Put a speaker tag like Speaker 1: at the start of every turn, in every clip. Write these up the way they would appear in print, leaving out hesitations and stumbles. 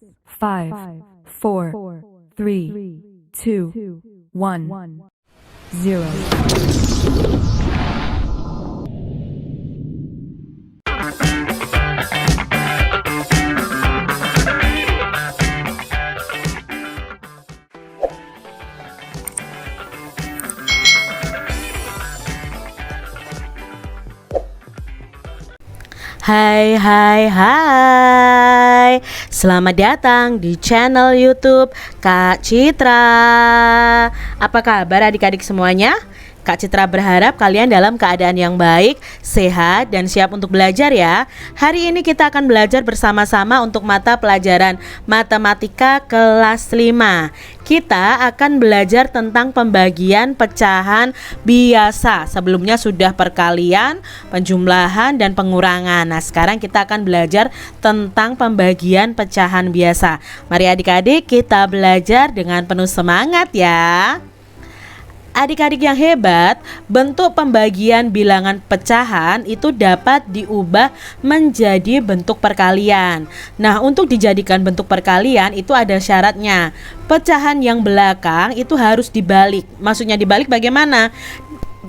Speaker 1: 5, 4, 3, 2, 1, 0.
Speaker 2: Hai hai hai, selamat datang di channel YouTube Kak Citra. Apa kabar adik-adik semuanya? Kak Citra berharap kalian dalam keadaan yang baik, sehat, dan siap untuk belajar ya. Hari ini kita akan belajar bersama-sama untuk mata pelajaran Matematika kelas 5. Kita akan belajar tentang pembagian pecahan biasa. Sebelumnya sudah perkalian, penjumlahan, dan pengurangan. Nah, sekarang kita akan belajar tentang pembagian pecahan biasa. Mari adik-adik kita belajar dengan penuh semangat ya. Adik-adik yang hebat, bentuk pembagian bilangan pecahan itu dapat diubah menjadi bentuk perkalian. Nah, untuk dijadikan bentuk perkalian itu ada syaratnya. Pecahan yang belakang itu harus dibalik. Maksudnya dibalik bagaimana?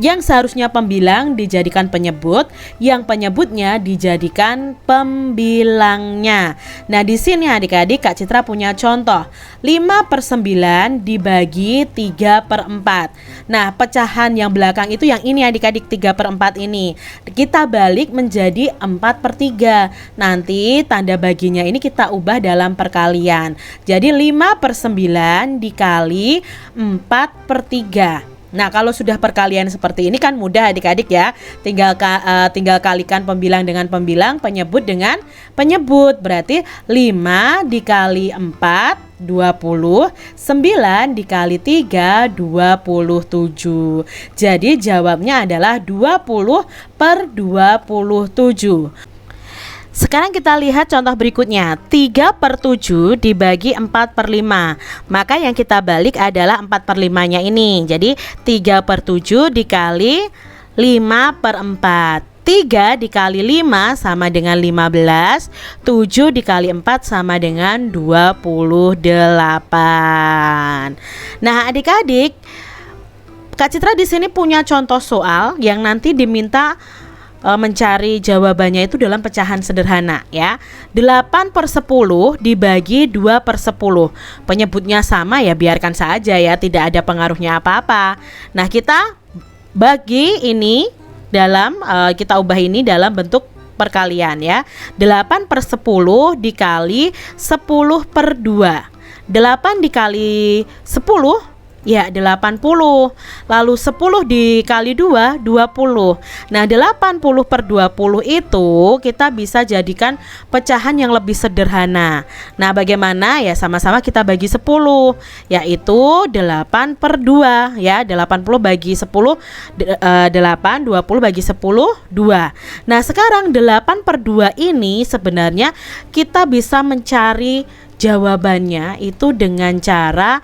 Speaker 2: Yang seharusnya pembilang dijadikan penyebut, yang penyebutnya dijadikan pembilangnya. Nah, di sini adik-adik Kak Citra punya contoh 5/9 dibagi 3/4. Nah, pecahan yang belakang itu yang ini adik-adik, 3/4 ini kita balik menjadi 4/3. Nanti tanda baginya ini kita ubah dalam perkalian. Jadi 5/9 dikali 4/3. Nah, kalau sudah perkalian seperti ini kan mudah adik-adik ya. Tinggal kalikan pembilang dengan pembilang, penyebut dengan penyebut. Berarti 5 dikali 4 20, 9 dikali 3 27. Jadi jawabnya adalah 20/27. Sekarang kita lihat contoh berikutnya. 3/7 dibagi 4/5. Maka yang kita balik adalah 4/5-nya ini. Jadi 3/7 dikali 5/4. 3 dikali 5 sama dengan 15. 7 dikali 4 sama dengan 28. Nah, adik-adik, Kak Citra di sini punya contoh soal yang nanti diminta mencari jawabannya itu dalam pecahan sederhana ya. 8/10 dibagi 2/10. Penyebutnya sama ya, biarkan saja ya, tidak ada pengaruhnya apa-apa. Nah, kita bagi ini dalam kita ubah ini dalam bentuk perkalian ya. 8/10 dikali 10/2. 8 dikali 10 ya 80. Lalu 10 dikali 2 20. Nah, 80/20 itu kita bisa jadikan pecahan yang lebih sederhana. Nah, bagaimana ya, sama-sama kita bagi 10, yaitu 8/2 ya. 80 bagi 10 8, 20 bagi 10 2. Nah, sekarang 8/2 ini sebenarnya kita bisa mencari jawabannya itu dengan cara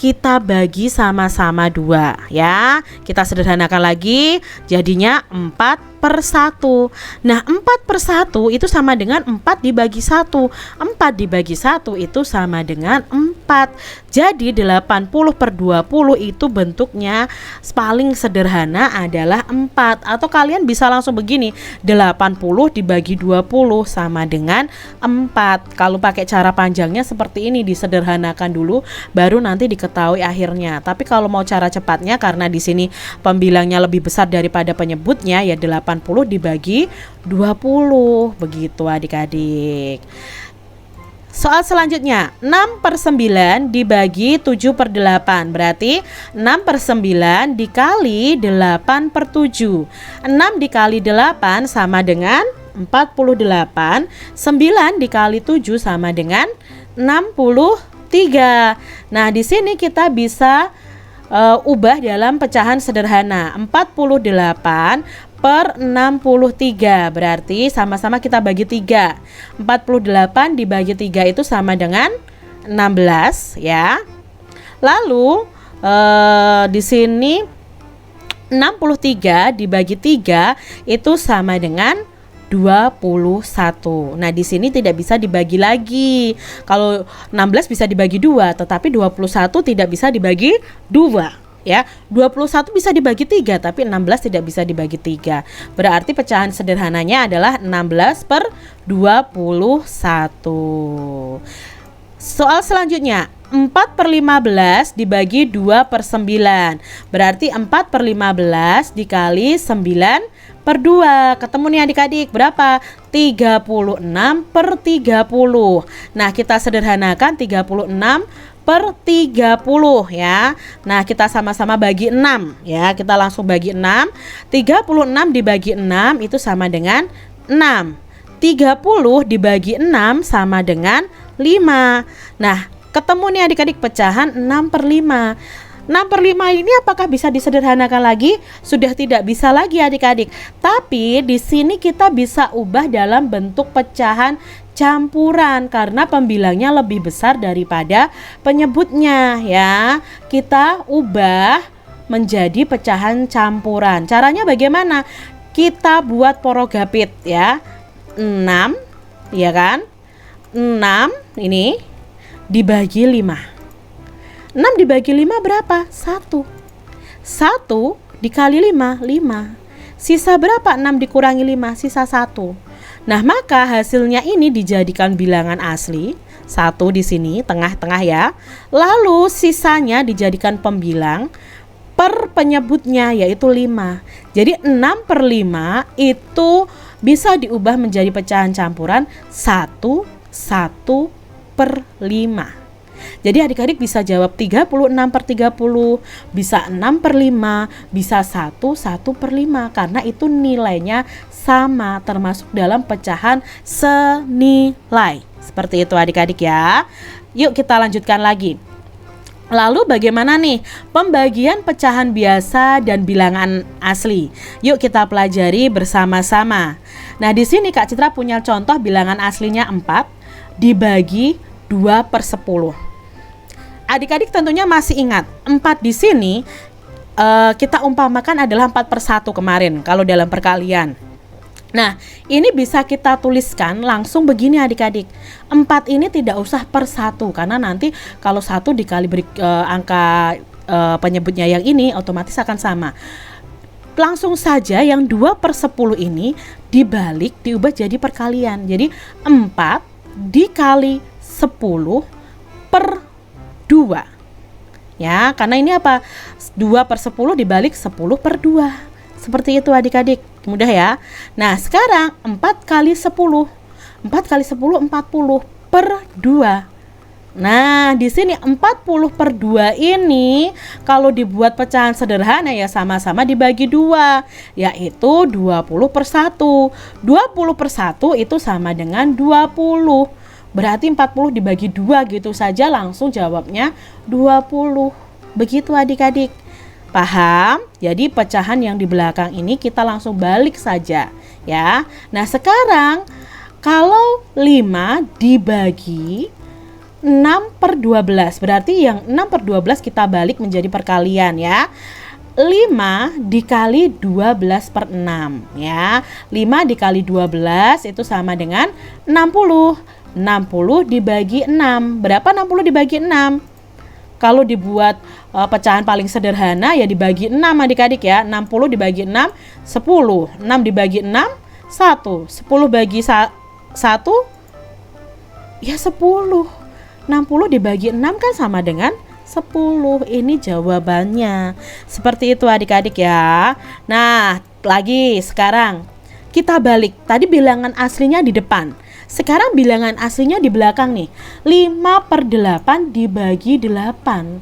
Speaker 2: kita bagi sama-sama 2 ya. Kita sederhanakan lagi, jadinya 4/1. Nah, 4/1 itu sama dengan 4 dibagi 1. 4 dibagi 1 itu sama dengan 4. Jadi 80/20 itu bentuknya paling sederhana adalah 4. Atau kalian bisa langsung begini, 80 dibagi 20 sama dengan 4. Kalau pakai cara panjangnya seperti ini, disederhanakan dulu baru nanti diketahui akhirnya. Tapi kalau mau cara cepatnya, karena di sini pembilangnya lebih besar daripada penyebutnya, ya 80 dibagi 20. Begitu adik-adik. Soal selanjutnya, 6/9 dibagi 7/8. Berarti 6/9 dikali 8/7. 6 dikali 8 sama dengan 48. 9 dikali 7 sama dengan 63. Nah, di sini kita bisa ubah dalam pecahan sederhana. 48/63. Berarti sama-sama kita bagi 3. 48 dibagi 3 itu sama dengan 16 ya. Lalu di sini 63 dibagi 3 itu sama dengan 21. Nah, di sini tidak bisa dibagi lagi. Kalau 16 bisa dibagi 2, tetapi 21 tidak bisa dibagi 2. Ya, 21 bisa dibagi 3, tapi 16 tidak bisa dibagi 3. Berarti pecahan sederhananya adalah 16 per 21. Soal selanjutnya, 4 per 15 dibagi 2 per 9. Berarti 4 per 15 dikali 9 per 2. Ketemu nih adik-adik, berapa? 36 per 30. Nah, kita sederhanakan 36 per 30 ya. Nah, kita sama-sama bagi 6 ya. Kita langsung bagi 6. 36 dibagi 6 itu sama dengan 6. 30 dibagi 6 sama dengan 5. Nah, ketemu nih adik-adik pecahan 6 per 5. 6 per 5 ini apakah bisa disederhanakan lagi? Sudah tidak bisa lagi adik-adik. Tapi di sini kita bisa ubah dalam bentuk pecahan campuran karena pembilangnya lebih besar daripada penyebutnya ya. Kita ubah menjadi pecahan campuran. Caranya bagaimana? Kita buat porogapit ya. 6 ya kan? 6 ini dibagi 5. 6 dibagi 5 berapa? 1. 1 dikali 5, 5. Sisa berapa? 6 dikurangi 5, sisa 1. Nah, maka hasilnya ini dijadikan bilangan asli. 1 di sini, tengah-tengah ya. Lalu sisanya dijadikan pembilang per penyebutnya yaitu 5. Jadi 6 per 5 itu bisa diubah menjadi pecahan campuran 1 per 5. Jadi adik-adik bisa jawab 36 per 30, bisa 6 per 5, bisa 1 per 5 karena itu nilainya sama termasuk dalam pecahan senilai. Seperti itu adik-adik ya. Yuk kita lanjutkan lagi. Lalu bagaimana nih pembagian pecahan biasa dan bilangan asli? Yuk kita pelajari bersama-sama. Nah, di sini Kak Citra punya contoh bilangan aslinya 4 dibagi 2 per 10. Adik-adik tentunya masih ingat 4 di sini kita umpamakan adalah 4 per 1 kemarin kalau dalam perkalian. Nah, ini bisa kita tuliskan langsung begini adik-adik. 4 ini tidak usah per 1 karena nanti kalau 1 dikali angka penyebutnya yang ini otomatis akan sama. Langsung saja yang 2 per 10 ini dibalik diubah jadi perkalian. Jadi 4 dikali 10 per 2 ya, karena ini apa? 2 per 10 dibalik 10 per 2. Seperti itu adik-adik, mudah ya. Nah, sekarang 4 kali 10 4 kali 10 40 per 2. Nah, di sini 40 per 2 ini kalau dibuat pecahan sederhana ya sama-sama dibagi 2, yaitu 20 per 1. 20 per 1 itu sama dengan 20. Berarti 40 dibagi 2 gitu saja langsung jawabnya 20. Begitu adik-adik. Paham? Jadi pecahan yang di belakang ini kita langsung balik saja ya. Nah, sekarang kalau 5 dibagi 6 per 12 berarti yang 6 per 12 kita balik menjadi perkalian ya. 5 dikali 12 per 6 ya. 5 dikali 12 itu sama dengan 60. 60 dibagi 6. Berapa 60 dibagi 6? Kalau dibuat pecahan paling sederhana ya dibagi 6 adik-adik ya. 60 dibagi 6 10. 6 dibagi 6 1. 10 bagi 1 ya 10. 60 dibagi 6 kan sama dengan 10. Ini jawabannya. Seperti itu adik-adik ya. Nah, lagi sekarang kita balik. Tadi bilangan aslinya di depan. Sekarang bilangan aslinya di belakang nih. 5 per 8 dibagi 8.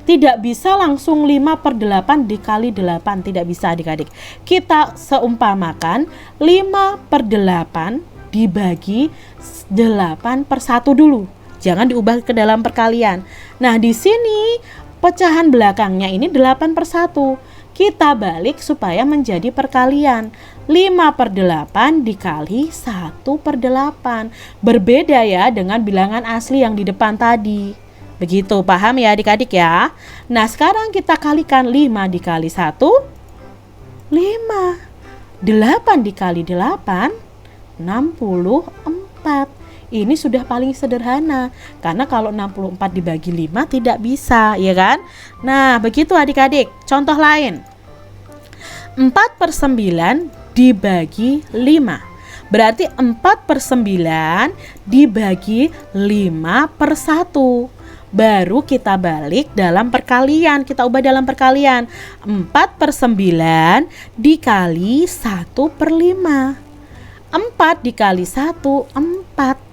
Speaker 2: Tidak bisa langsung 5 per 8 dikali 8. Tidak bisa adik-adik. Kita seumpamakan 5 per 8 dibagi 8 per 1 dulu. Jangan diubah ke dalam perkalian. Nah, di sini pecahan belakangnya ini 8 per 1. Kita balik supaya menjadi perkalian. 5 per 8 dikali 1 per 8. Berbeda ya dengan bilangan asli yang di depan tadi. Begitu, paham ya adik-adik ya? Nah, sekarang kita kalikan 5 dikali 1, 5. 8 dikali 8, 64. Ini sudah paling sederhana, karena kalau 64 dibagi 5 tidak bisa, ya kan? Nah, begitu adik-adik. Contoh lain. 4/9 dibagi 5. Berarti 4/9 dibagi 5/1. Baru kita balik dalam perkalian, kita ubah dalam perkalian. 4/9 dikali 1/5. 4 dikali 1, 4.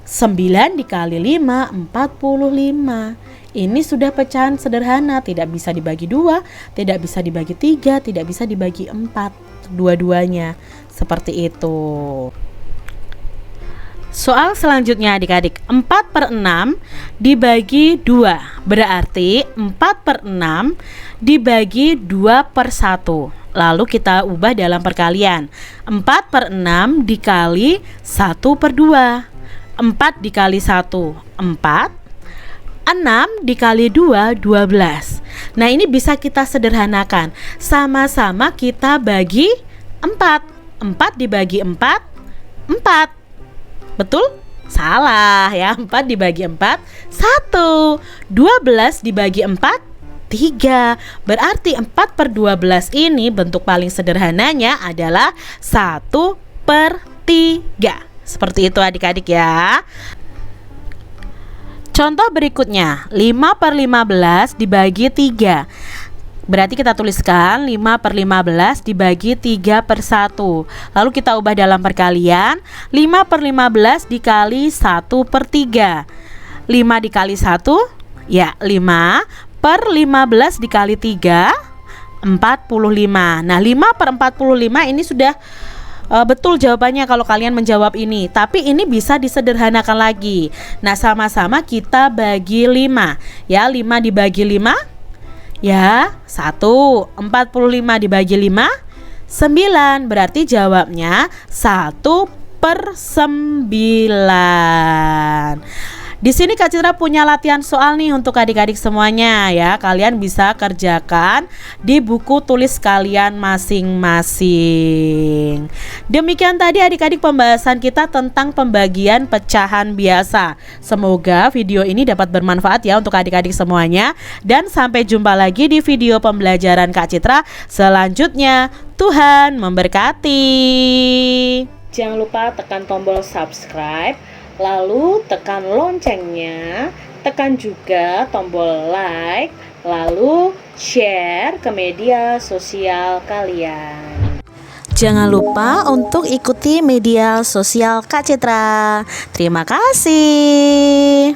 Speaker 2: 9 dikali 5, 45. Ini sudah pecahan sederhana, tidak bisa dibagi 2, tidak bisa dibagi 3, tidak bisa dibagi 4. Dua-duanya seperti itu. Soal selanjutnya adik-adik, 4/6 dibagi 2. Berarti 4/6 dibagi 2/1. Lalu kita ubah dalam perkalian. 4/6 dikali 1/2. 4 dikali 1, 4. 6 dikali 2, 12. Nah, ini bisa kita sederhanakan. Sama-sama kita bagi 4. 4 dibagi 4, 4. Betul? Salah ya, 4 dibagi 4, 1. 12 dibagi 4, 3. Berarti 4/12 ini bentuk paling sederhananya adalah 1/3. Seperti itu adik-adik ya. Contoh berikutnya, 5/15 dibagi 3. Berarti kita tuliskan 5/15 dibagi 3/1. Lalu kita ubah dalam perkalian. 5/15 dikali 1/3. 5 dikali 1, ya 5/15 dikali 3, 45. Nah, 5/45 ini sudah betul jawabannya kalau kalian menjawab ini. Tapi ini bisa disederhanakan lagi. Nah, sama-sama kita bagi 5. Ya, 5 dibagi 5, ya 1. 45 dibagi 5, 9. Berarti jawabnya 1/9. Di sini Kak Citra punya latihan soal nih untuk adik-adik semuanya ya. Kalian bisa kerjakan di buku tulis kalian masing-masing. Demikian tadi adik-adik pembahasan kita tentang pembagian pecahan biasa. Semoga video ini dapat bermanfaat ya untuk adik-adik semuanya. Dan sampai jumpa lagi di video pembelajaran Kak Citra selanjutnya. Tuhan memberkati. Jangan lupa tekan tombol subscribe, lalu tekan loncengnya, tekan juga tombol like, lalu share ke media sosial kalian. Jangan lupa untuk ikuti media sosial Kak Citra. Terima kasih.